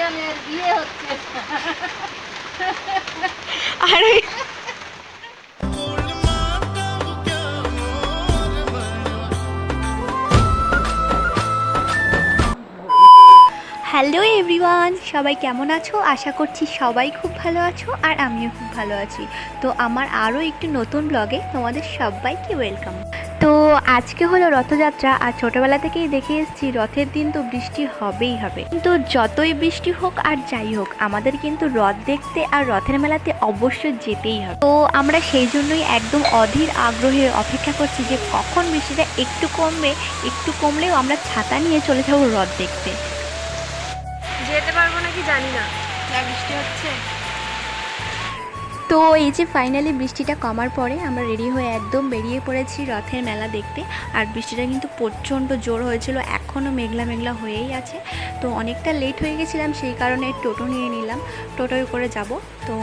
দুজনের বিয়ে হচ্ছে। আরে হ্যালো এভরিওয়ান, সবাই কেমন আছো? আশা করছি সবাই খুব ভালো আছো আর আমিও খুব ভালো আছি। তো আমার আরও একটু নতুন ব্লগে তোমাদের সবাইকে ওয়েলকাম। তো আজকে হলো রথযাত্রা, আর ছোটোবেলা থেকেই দেখে এসেছি রথের দিন তো বৃষ্টি হবেই হবে। কিন্তু যতই বৃষ্টি হোক আর যাই হোক, আমাদের কিন্তু রথ দেখতে আর রথের মেলাতে অবশ্যই যেতেই হবে। তো আমরা সেই জন্যই একদম অধীর আগ্রহে অপেক্ষা করছি যে কখন বৃষ্টিটা একটু কমবে, একটু কমলেও আমরা ছাতা নিয়ে চলে যাবো রথ দেখতে। যেতে পারবো নাকি জানি না, যা বৃষ্টি হচ্ছে। তো এই যে ফাইনালি বৃষ্টিটা কমার পরে আমরা রেডি হয়ে একদম বেরিয়ে পড়েছি রথের মেলা দেখতে। আর বৃষ্টিটা কিন্তু প্রচণ্ড জোর হয়েছিল, এখনও মেঘলা মেঘলা হয়েই আছে। তো অনেকটা লেট হয়ে গেছিলাম, সেই কারণে টোটো নিয়ে নিলাম, টোটোয় করে যাব। তো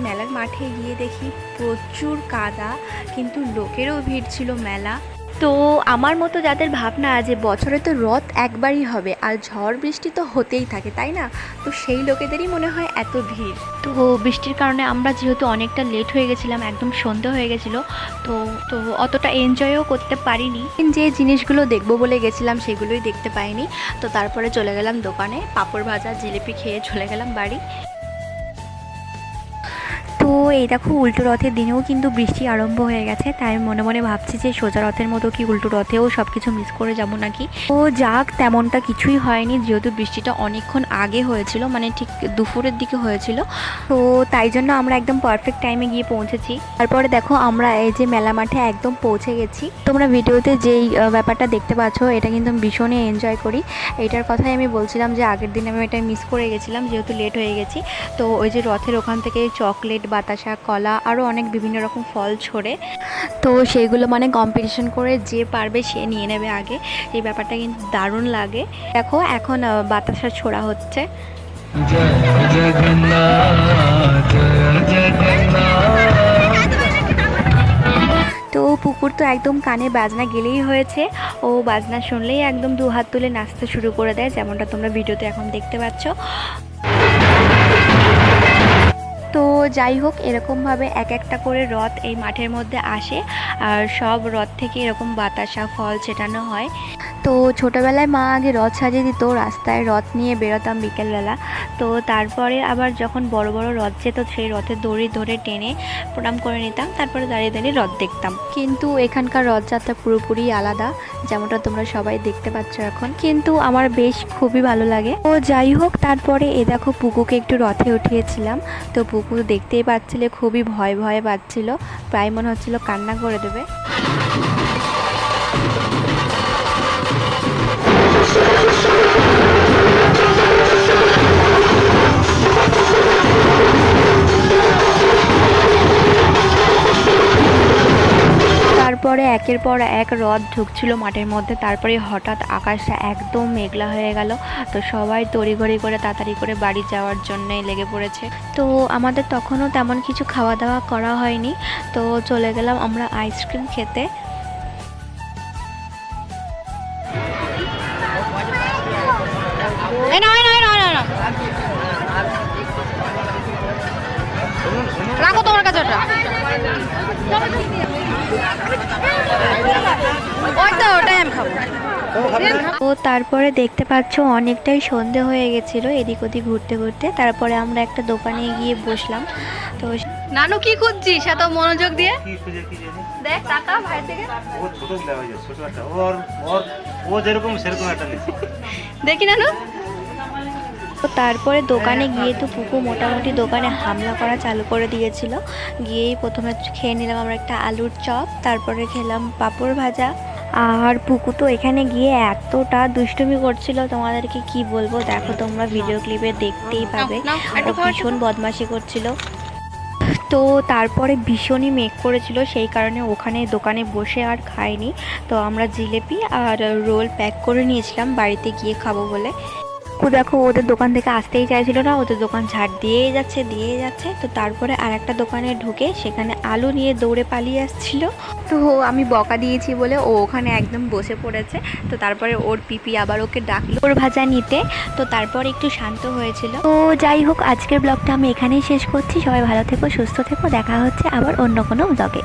মেলার মাঠে গিয়ে দেখি প্রচুর কাদা, কিন্তু লোকেরও ভিড় ছিল মেলা। তো আমার মতো যাদের ভাবনা যে বছরে তো রথ একবারই হবে আর ঝড় বৃষ্টি তো হতেই থাকে, তাই না? তো সেই লোকেদেরই মনে হয় এত ভিড়। তো বৃষ্টির কারণে আমরা যেহেতু অনেকটা লেট হয়ে গেছিলাম, একদম সন্ধ্যা হয়ে গেছিলো, তো তো অতটা এনজয়ও করতে পারিনি। যে জিনিসগুলো দেখবো বলে গেছিলাম সেগুলোই দেখতে পাইনি। তো তারপরে চলে গেলাম দোকানে, পাঁপড় ভাজা জিলিপি খেয়ে চলে গেলাম বাড়ি। তো এই দেখো উল্টো রথের দিনেও কিন্তু বৃষ্টি আরম্ভ হয়ে গেছে, তাই মনে মনে ভাবছি যে সোজা রথের মতো কি উল্টো রথেও সব কিছু মিস করে যাব নাকি। তো যাক, তেমনটা কিছুই হয়নি, যেহেতু বৃষ্টিটা অনেকক্ষণ আগে হয়েছিল, মানে ঠিক দুপুরের দিকে হয়েছিল। তো তাই জন্য আমরা একদম পারফেক্ট টাইমে গিয়ে পৌঁছেছি। তারপরে দেখো আমরা এই যে মেলা মাঠে একদম পৌঁছে গেছি। তোমরা ভিডিওতে যেই ব্যাপারটা দেখতে পাচ্ছ, এটা কিন্তু আমি ভীষণই এনজয় করি। এটার কথাই আমি বলছিলাম যে আগের দিন আমি এটা মিস করে গেছিলাম, যেহেতু লেট হয়ে গেছি। তো ওই যে রথের ওখান থেকে চকলেট, বাতাসা, কলা, আরও অনেক বিভিন্ন রকম ফল ছড়ে, তো সেইগুলো মানে কম্পিটিশন করে যে পারবে সে নিয়ে নেবে আগে। এই ব্যাপারটা কিন্তু দারুণ লাগে। দেখো এখন বাতাসা ছোড়া হচ্ছে। তো পুকুর তো একদম কানে বাজনা গেলেই হয়েছে, ও বাজনা শুনলেই একদম দু হাত তুলে নাচতে শুরু করে দেয়, যেমনটা তোমরা ভিডিওতে এখন দেখতে পাচ্ছ। তো যাই হোক, এরকমভাবে এক একটা করে রথ এই মাঠের মধ্যে আসে, আর সব রথ থেকে এরকম বাতাসা ফল ছেটানো হয়। তো ছোটোবেলায় মা আগে রথ সাজিয়ে দিত, রাস্তায় রথ নিয়ে বেরোতাম বিকেলবেলা। তো তারপরে আবার যখন বড় বড় রথ যেত, সেই রথের দড়ি ধরে টেনে প্রণাম করে নিতাম, তারপরে দাঁড়িয়ে দাঁড়িয়ে রথ দেখতাম। কিন্তু এখানকার রথযাত্রা পুরোপুরি আলাদা, যেমনটা তোমরা সবাই দেখতে পাচ্ছ এখন, কিন্তু আমার বেশ খুবই ভালো লাগে। তো যাই হোক, তারপরে এ দেখো পুকুকে একটু রথে উঠিয়েছিলাম। তো পুকু দেখতেই পাচ্ছিলে খুবই ভয় ভয় পাচ্ছিল, প্রায় মনে হচ্ছিল কান্না করে দেবে। তারপরে একের পর এক রথ ঢুকছিল মাঠের মধ্যে, তারপরে হঠাৎ আকাশটা একদম মেঘলা হয়ে গেল। তো সবাই তড়িঘড়ি করে তাড়াতাড়ি করে বাড়ি যাওয়ার জন্যই লেগে পড়েছে। তো আমাদের তখনও তেমন কিছু খাওয়া দাওয়া করা হয়নি, তো চলে গেলাম আমরা আইসক্রিম খেতে। রাখো তোমার কাছে ওটা, ওটাই আমি খাবো। তো তারপরে দেখতে পাচ্ছ অনেকটাই সন্ধে হয়ে গেছিলো এদিক ওদিক ঘুরতে ঘুরতে। তারপরে আমরা একটা দোকানে গিয়ে বসলাম। তো নানু কি খুঁজছিস এত মনোযোগ দিয়ে? দেখ টাকা ভাই থেকে, দেখি নানু। তো তারপরে দোকানে গিয়ে তো পুকু মোটামুটি দোকানে হামলা করা চালু করে দিয়েছিল। গিয়েই প্রথমে খেয়ে নিলাম আমরা একটা আলুর চপ, তারপরে খেলাম পাঁপড় ভাজা। আর পুকু তো এখানে গিয়ে এতটা দুষ্টুমি করছিল, তোমাদেরকে কি বলবো, দেখো তোমরা ভিডিও ক্লিপে দেখতেই পাবে। ও ভীষণ বদমাশি করছিল। তো তারপরে ভীষণই মেঘ করেছিল, সেই কারণে ওখানে দোকানে বসে আর খাইনি। তো আমরা জিলিপি আর রোল প্যাক করে নিয়েছিলাম বাড়িতে গিয়ে খাবো বলে। ও দেখো ওদের দোকান থেকে আসতেই চাইছিল না, ওদের দোকান ঝাড় দিয়েই যাচ্ছে। তো তারপরে আর একটা দোকানে ঢুকে সেখানে আলু নিয়ে দৌড়ে পালিয়ে আসছিল। তো আমি বকা দিয়েছি বলে ও ওখানে একদম বসে পড়েছে। তো তারপরে ওর পিপি আবার ওকে ডাকলো ওর ভাজা নিতে। তো তারপর একটু শান্ত হয়েছিল। তো যাই হোক, আজকের ব্লগটা আমি এখানেই শেষ করছি। সবাই ভালো থেকো, সুস্থ থেকো, দেখা হচ্ছে আবার অন্য কোনো ব্লগে।